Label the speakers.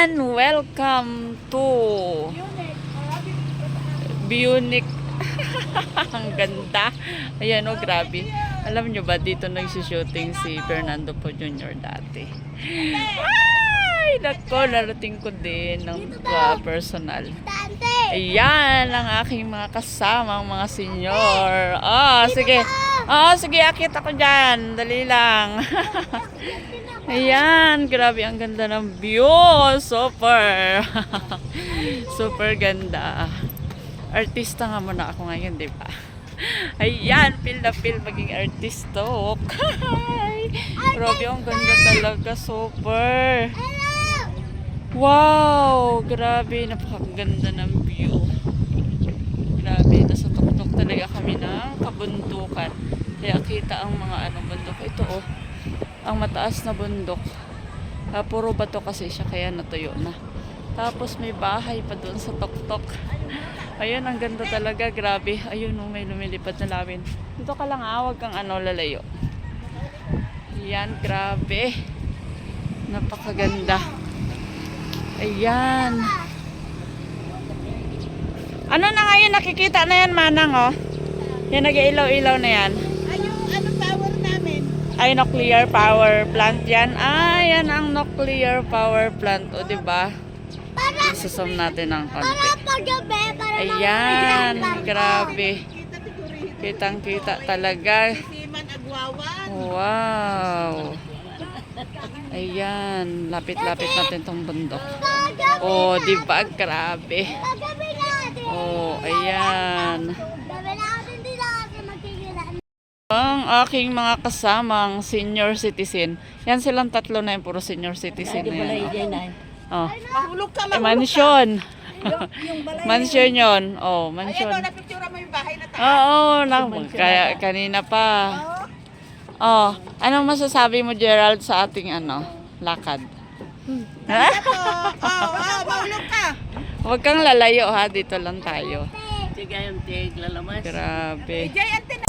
Speaker 1: Ayan, welcome to Bionic. Ang ganda. Ayan, oh, grabe. Alam nyo ba, dito nagsushooting si Fernando Po Jr. dati. Ay, nako, narating ko din ng personal. Ayan, ang aking mga kasamang mga senior. Sige. Sige, akit ako dyan. Dali lang. Ayan, grabe, ang ganda ng view. Super. Super ganda. Artista nga muna ako ngayon, di ba? Ayan, feel na feel maging artistok. Grabe, ang ganda talaga. Super. Wow, grabe, napakaganda ng view. Grabe, nasa tuktok talaga kami ng kabundukan. Kaya kita ang mga bundok. Ito, oh, ang mataas na bundok. Puro bato kasi siya, kaya natuyo na. Tapos may bahay pa doon sa tuktok. Ayun, ang ganda talaga, grabe. Ayun, oh, may lumilipad na lawin. Dito ka lang, huwag kang lalayo. Ayan, grabe. Napakaganda. Ayan. Ano na ngayon, nakikita na yan, Manang, oh. Yan, nag-ilaw-ilaw na yan.
Speaker 2: Ay, yung power namin.
Speaker 1: Ay, nuclear power plant yan. Yan ang nuclear power plant, o, diba? Isusum natin ng konti. Ayan, grabe. Kitang-kita talaga. Wow. Ayan, lapit-lapit natin tong bundok. Oh, diba? Grabe. Oh, ayan. Ang aking mga kasamang senior citizen. Yan silang tatlo na yung puro senior citizen na yan. Oh.
Speaker 2: Mahulog ka,
Speaker 1: Mansion. Mansion yun. Oh, mansion.
Speaker 2: Ayan, napictura mo yung bahay na taas.
Speaker 1: Oo, kaya kanina pa. Oh, anong masasabi mo, Gerald, sa ating lakad? Ha?
Speaker 2: Mahulog ka.
Speaker 1: Huwag kang lalayo, ha, dito lang tayo.
Speaker 2: Sige, yung tig, lalamas.
Speaker 1: Grabe.
Speaker 2: Jay, ante na.